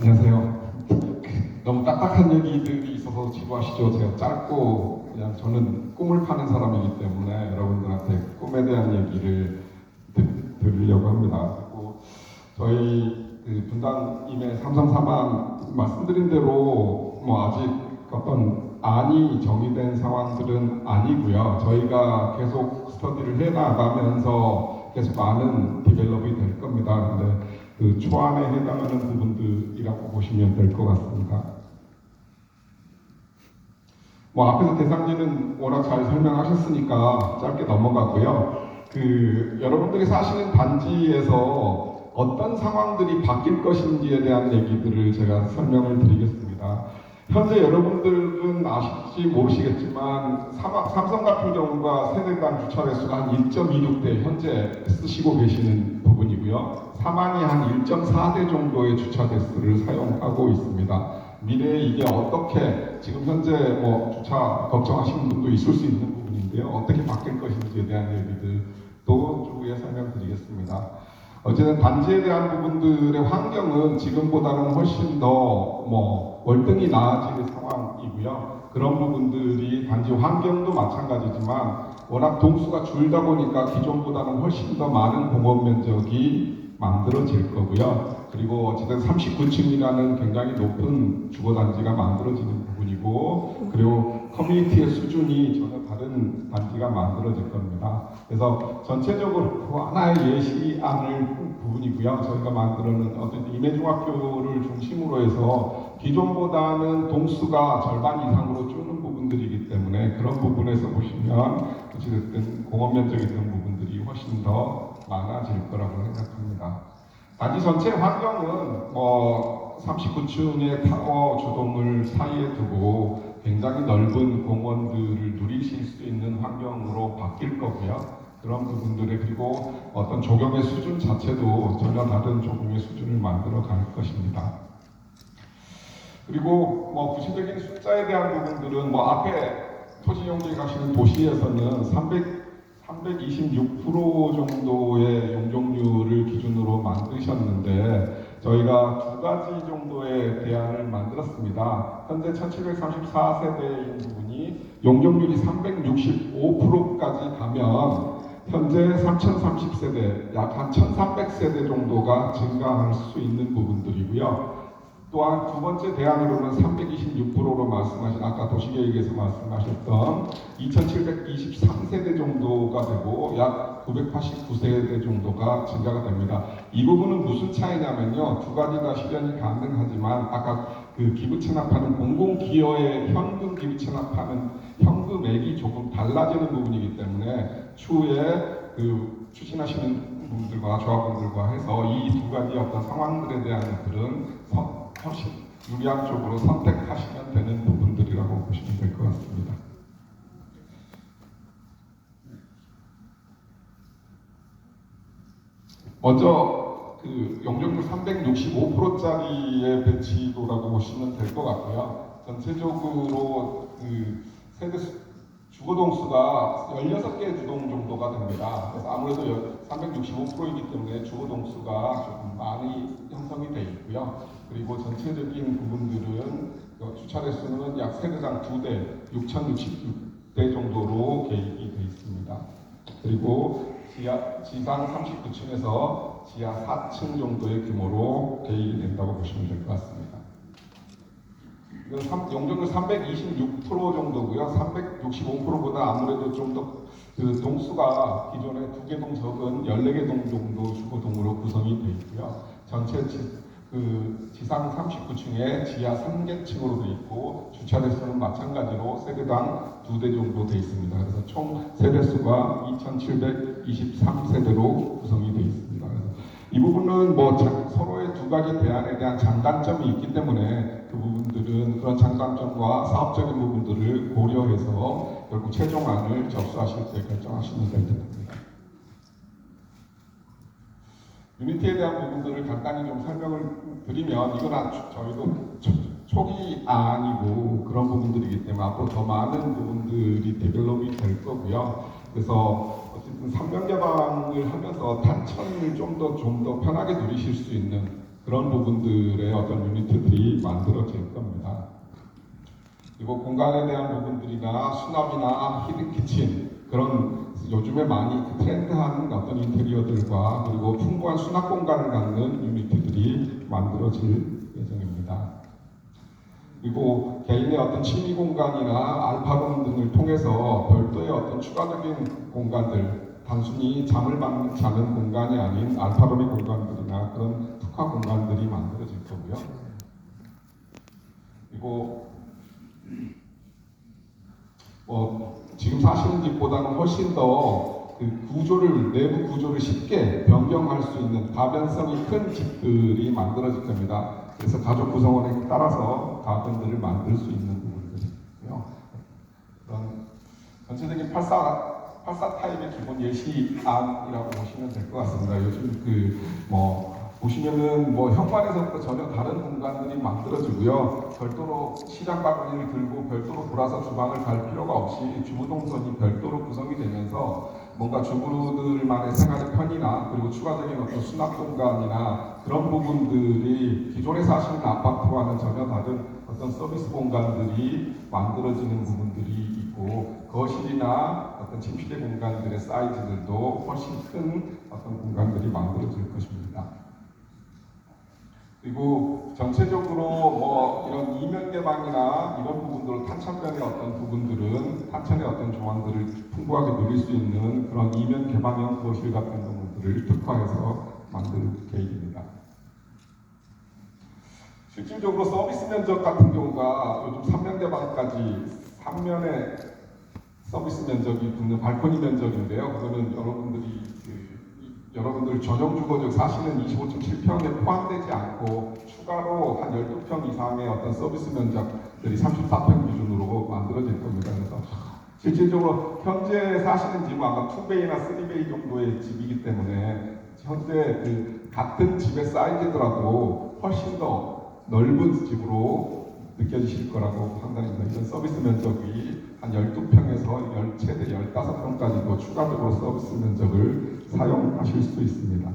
안녕하세요. 너무 딱딱한 얘기들이 있어서 지루하시죠? 제가 짧고 그냥 저는 꿈을 파는 사람이기 때문에 여러분들한테 꿈에 대한 얘기를 드리려고 합니다. 그리고 저희 분당임의 삼성사만 말씀드린 대로 아직 어떤 안이 정의된 상황들은 아니고요. 저희가 계속 스터디를 해나가면서 계속 많은 디벨롭이 될 겁니다. 근데 그 초안에 해당하는 부분들이라고 보시면 될 것 같습니다. 앞에서 대상지는 워낙 잘 설명하셨으니까 짧게 넘어가고요. 여러분들이 사시는 단지에서 어떤 상황들이 바뀔 것인지에 대한 얘기들을 제가 설명을 드리겠습니다. 현재 여러분들은 아실지 모르시겠지만 삼성 같은 경우가 세대당 주차 대수가 한 1.26대 현재 쓰시고 계시는 부분이고요. 사만이 한 1.4대 정도의 주차 대수를 사용하고 있습니다. 미래에 이게 어떻게 지금 현재 주차 걱정하시는 분도 있을 수 있는 부분인데요. 어떻게 바뀔 것인지에 대한 얘기들도 추후에 설명드리겠습니다. 어쨌든 단지에 대한 부분들의 환경은 지금보다는 훨씬 더 월등히 나아질 상황이고요. 그런 부분들이 단지 환경도 마찬가지지만 워낙 동수가 줄다 보니까 기존보다는 훨씬 더 많은 공업 면적이 만들어질 거고요. 그리고 어쨌든 39층이라는 굉장히 높은 주거단지가 만들어지는 부분이고, 그리고 커뮤니티의 수준이 전혀 다른 단지가 만들어질 겁니다. 그래서 전체적으로 하나의 예시안을 부분이고요. 저희가 만들어는 어쨌든 임해중학교를 중심으로 해서 기존보다는 동수가 절반 이상으로 줄는 부분들이기 때문에 그런 부분에서 보시면 어쨌든 공업 면적이 있는 부분들이 훨씬 더 많아질 거라고 생각합니다. 단지 전체 환경은 39층의 타워 주동을 사이에 두고 굉장히 넓은 공원들을 누리실 수 있는 환경으로 바뀔 거고요. 그런 부분들에 그리고 어떤 조경의 수준 자체도 전혀 다른 조경의 수준을 만들어 갈 것입니다. 그리고 구체적인 숫자에 대한 부분들은 앞에 토지용지에 가시는 도시에서는 326% 정도의 용적률을 기준으로 만드셨는데 저희가 두 가지 정도의 대안을 만들었습니다. 현재 1734세대인 부분이 용적률이 365%까지 가면 현재 3030세대, 약 한 1300세대 정도가 증가할 수 있는 부분들이고요. 또한 두 번째 대안으로는 326%로 말씀하신 아까 도시계획에서 말씀하셨던 2723세대 정도가 되고 약 989세대 정도가 증가가 됩니다. 이 부분은 무슨 차이냐면요. 두 가지 다 실현이 가능하지만 아까 기부 체납하는 공공기여의 현금 기부 체납하는 현금액이 조금 달라지는 부분이기 때문에 추후에 추진하시는 분들과 조합원들과 해서 이 두 가지 어떤 상황들에 대한 것들은 훨씬 유리한 쪽으로 선택하시면 되는 부분들이라고 보시면 될 것 같습니다. 먼저 용적률 365%짜리의 배치도라고 보시면 될 것 같고요. 전체적으로 세대 주거동수가 16개 주동 정도가 됩니다. 그래서 아무래도 365%이기 때문에 주거동수가 조금 많이 형성이 되어 있고요. 그리고 전체적인 부분들은 주차 대수는 약 세대당 2대, 6066대 정도로 계획이 되어 있습니다. 그리고 지상 39층에서 지하 4층 정도의 규모로 계획이 된다고 보시면 될 것 같습니다. 용적률 326% 정도고요. 365%보다 아무래도 좀 더 동수가 기존의 2개 동 적은 14개 동 정도 주거동으로 구성이 되어 있고요. 전체 지상 39층에 지하 3개층으로 되어 있고 주차 대수는 마찬가지로 세대당 2대 정도 되어 있습니다. 그래서 총 세대수가 2723세대로 구성이 되어 있습니다. 그래서 이 부분은 서로의 두 가지 대안에 대한 장단점이 있기 때문에 그 부분들은 그런 장단점과 사업적인 부분들을 고려해서 결국 최종안을 접수하실 때 결정하시면 될 듯합니다. 유니티에 대한 부분들을 간단히 좀 설명을 드리면 이건 저희도 초기 아니고 그런 부분들이기 때문에 앞으로 더 많은 부분들이 데벨롭이 될 거고요. 그래서 어쨌든 3년 개방을 하면서 단천을 좀 더 편하게 누리실 수 있는 그런 부분들의 어떤 유니트들이 만들어질 겁니다. 그리고 공간에 대한 부분들이나 수납이나 히든 키친 그런 요즘에 많이 트렌드한 어떤 인테리어들과 그리고 풍부한 수납 공간을 갖는 유니트들이 만들어질 예정입니다. 그리고 개인의 어떤 취미 공간이나 알파룸 등을 통해서 별도의 어떤 추가적인 공간들, 단순히 잠을 자는 공간이 아닌 알파룸의 공간들이나 그런 특화 공간들이 만들어질 거고요. 그리고 지금 사시는 집보다는 훨씬 더 그 내부 구조를 쉽게 변경할 수 있는 가변성이 큰 집들이 만들어질 겁니다. 그래서 가족 구성원에 따라서 가변들을 만들 수 있는 부분들이고요. 그런 전체적인 84 타입의 기본 예시안이라고 보시면 될 것 같습니다. 요즘 보시면은 현관에서부터 전혀 다른 공간들이 만들어지고요. 별도로 시장 바구니를 들고 별도로 돌아서 주방을 갈 필요가 없이 주부 동선이 별도로 구성이 되면서 뭔가 주부들만의 생활의 편이나 그리고 추가적인 어떤 수납 공간이나 그런 부분들이 기존에 사시는 아파트와는 전혀 다른 어떤 서비스 공간들이 만들어지는 부분들이 있고 거실이나 어떤 침실의 공간들의 사이즈들도 훨씬 큰 어떤 공간들이 만들어질 것입니다. 그리고 전체적으로 이런 이면 개방이나 이런 부분들 탄천면의 어떤 부분들은 탄천의 어떤 조항들을 풍부하게 누릴 수 있는 그런 이면 개방형 거실 같은 부분들을 특화해서 만들 계획입니다. 실질적으로 서비스 면적 같은 경우가 요즘 3면 개방까지 3면의 서비스 면적이 붙는 발코니 면적인데요. 그거는 여러분들 전용 주거적 사시는 25.7평에 포함되지 않고 추가로 한 12평 이상의 어떤 서비스 면적들이 34평 기준으로 만들어질 겁니다. 그래서 실질적으로 현재 사시는 집은 아마 2베이나 3베이 정도의 집이기 때문에 현재 같은 집의 사이즈더라도 훨씬 더 넓은 집으로 느껴지실 거라고 판단합니다. 이런 서비스 면적이 한 12평에서 최대 15평까지도 추가적으로 서비스 면적을 사용하실 수 있습니다.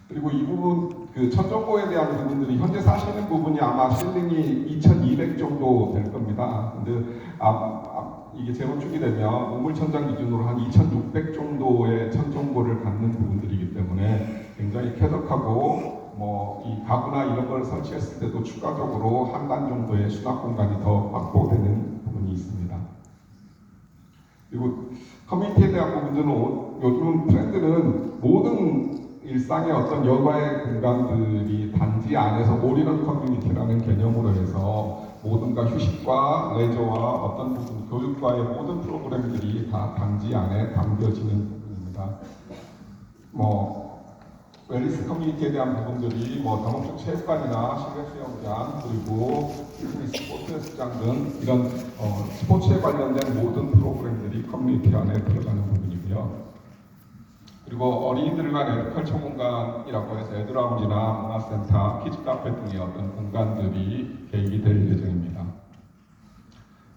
그리고 이 부분, 천정고에 대한 부분들이 현재 사시는 부분이 아마 실링이 2200 정도 될 겁니다. 근데 이게 재건축이 되면 우물천장 기준으로 한 2600 정도의 천정고를 갖는 부분들이기 때문에 굉장히 쾌적하고 이 가구나 이런 걸 설치했을 때도 추가적으로 한 단 정도의 수납 공간이 더 확보되는 부분이 있습니다. 그리고 커뮤니티에 대한 부분들은 요즘 트렌드는 모든 일상의 어떤 여가의 공간들이 단지 안에서 올인원 커뮤니티라는 개념으로 해서 모든가 휴식과 레저와 어떤 부분, 교육과의 모든 프로그램들이 다 단지 안에 담겨지는 부분입니다. 웰리스 커뮤니티에 대한 부분들이 다목적 체육관이나 실내 수영장 그리고 피트니스 스포츠장 등 이런 스포츠에 관련된 모든 프로그램들이 커뮤니티 안에 들어가는 부분이고요. 그리고 어린이들을 위한 에듀컬처 공간이라고 해서 에듀라운지나 문화센터, 키즈 카페 등의 어떤 공간들이 계획이 될 예정입니다.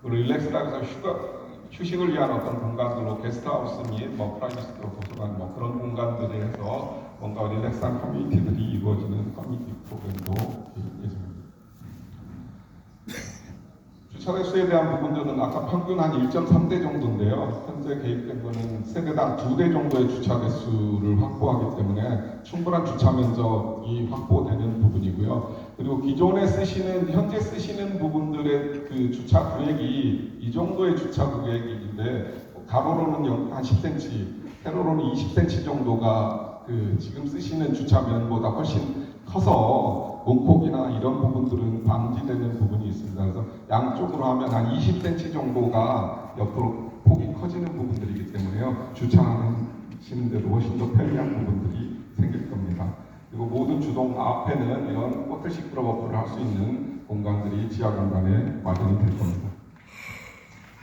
그리고 릴렉스라고 해서 휴식을 위한 어떤 공간들로 게스트하우스 및 프라이빗 도서관 그런 공간들을 해서 뭔가 릴렉스한 커뮤니티들이 이루어지는 커뮤니티 프로그램도 예정입니다. 주차 대수에 대한 부분들은 아까 평균 한 1.3대 정도인데요. 현재 계획된 거는 세대당 2대 정도의 주차 대수를 확보하기 때문에 충분한 주차 면적이 확보되는 부분이고요. 그리고 기존에 현재 쓰시는 부분들의 주차 구획이 이 정도의 주차 구획인데 가로로는 한 10cm, 세로로는 20cm 정도가 지금 쓰시는 주차면보다 훨씬 커서 문콕이나 이런 부분들은 방지되는 부분이 있습니다. 그래서 양쪽으로 하면 한 20cm 정도가 옆으로 폭이 커지는 부분들이기 때문에요. 주차하시는데도 훨씬 더 편리한 부분들이 생길 겁니다. 그리고 모든 주동 앞에는 이런 호텔 시크로 버프를 할 수 있는 공간들이 지하 공간에 마련이 될 겁니다.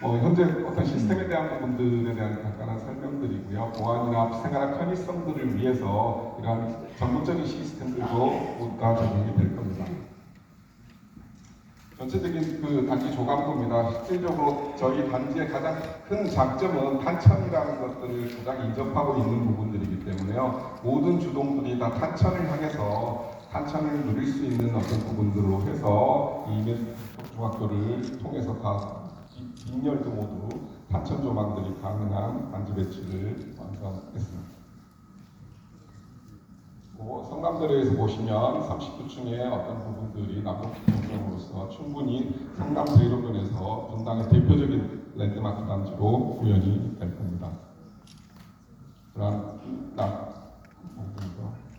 현재 어떤 시스템에 대한 부분들에 대한 간단한 설명드리고요. 보안이나 생활의 편의성들을 위해서 이러한 전문적인 시스템들도 모두 다 적용이 될 겁니다. 전체적인 그 단지 조감도입니다. 실질적으로 저희 단지의 가장 큰 장점은 탄천이라는 것들을 가장 인접하고 있는 부분들이기 때문에요. 모든 주동들이 다 탄천을 향해서 탄천을 누릴 수 있는 어떤 부분들로 해서 이 중학교를 통해서 다 뒷열도 모두 탄천 조망들이 가능한 단지 배치를 완성했습니다. 성남대로에서 보시면 39층의 어떤 부분들이 남북경로로서 충분히 성남대로변에서 분당의 대표적인 랜드마크 단지로 구현이 될 겁니다. 그러한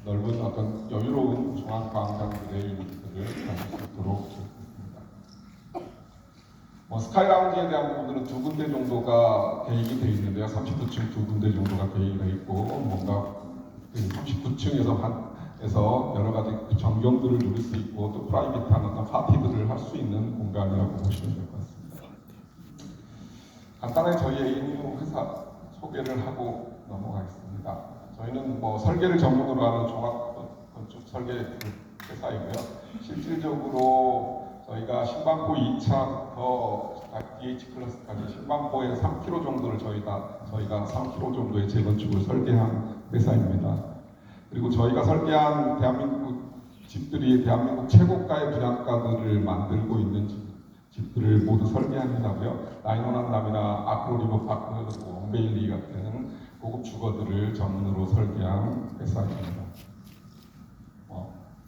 넓은 어떤 여유로운 중앙광장들의 유닛들을 가질 수 있도록 했습니다. 스카이라운지에 대한 부분들은 두 군데 정도가 계획이 되어 있는데요. 39층 두 군데 정도가 계획이 되어 있고 뭔가 39층에서 여러 가지 전경들을 누릴 수 있고 또 프라이빗한 어떤 파티들을 할 수 있는 공간이라고 보시면 될 것 같습니다. 간단하게 저희 ANU 회사 소개를 하고 넘어가겠습니다. 저희는 설계를 전문으로 하는 종합 건축 설계 회사이고요. 실질적으로 저희가 신반포 2차부터 DH 클래스까지 신반포에 3km 정도를 저희가 3km 정도의 재건축을 설계한 회사입니다. 그리고 저희가 설계한 대한민국 집들이 대한민국 최고가의 분양가들을 만들고 있는 집들을 모두 설계한 회사고요. 라인원한남이나 아크로리버파크, 원베일리 같은 고급 주거들을 전문으로 설계한 회사입니다.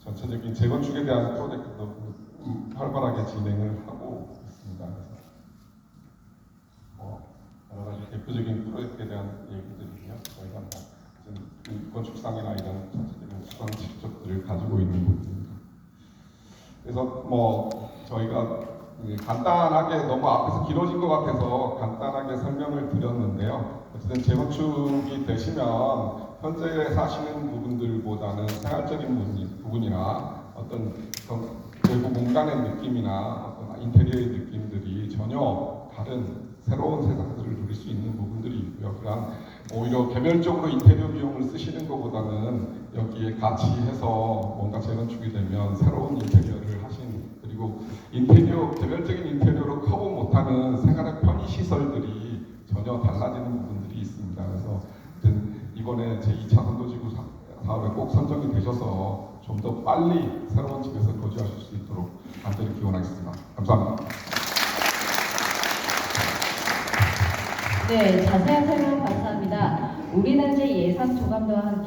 전체적인 재건축에 대한 프로젝트도 활발하게 진행을 하고 있습니다. 여러 가지 대표적인 프로젝트에 대한 얘기들이고요. 저희가 건축상이나 이런 전체적인 수강 실적들을 가지고 있는 부분입니다. 그래서 저희가 간단하게 너무 앞에서 길어진 것 같아서 간단하게 설명을 드렸는데요. 어쨌든 재건축이 되시면 현재 사시는 부분들보다는 생활적인 부분이나 어떤 외부 공간의 느낌이나 어떤 인테리어의 느낌들이 전혀 다른 새로운 세상들을 누릴 수 있는 부분들이 있고요. 그러한 오히려 개별적으로 인테리어 비용을 쓰시는 것보다는 여기에 같이 해서 뭔가 재건축이 되면 새로운 인테리어를 그리고 개별적인 인테리어로 커버 못하는 생활의 편의 시설들이 전혀 달라지는 부분들이 있습니다. 그래서 이번에 제2차 선도지구 사업에 꼭 선정이 되셔서 좀 더 빨리 새로운 집에서 거주하실 수 있도록 간절히 기원하겠습니다. 감사합니다. 네, 자세한 설명 감사합니다. 우리 단지 예산 조감도와 함께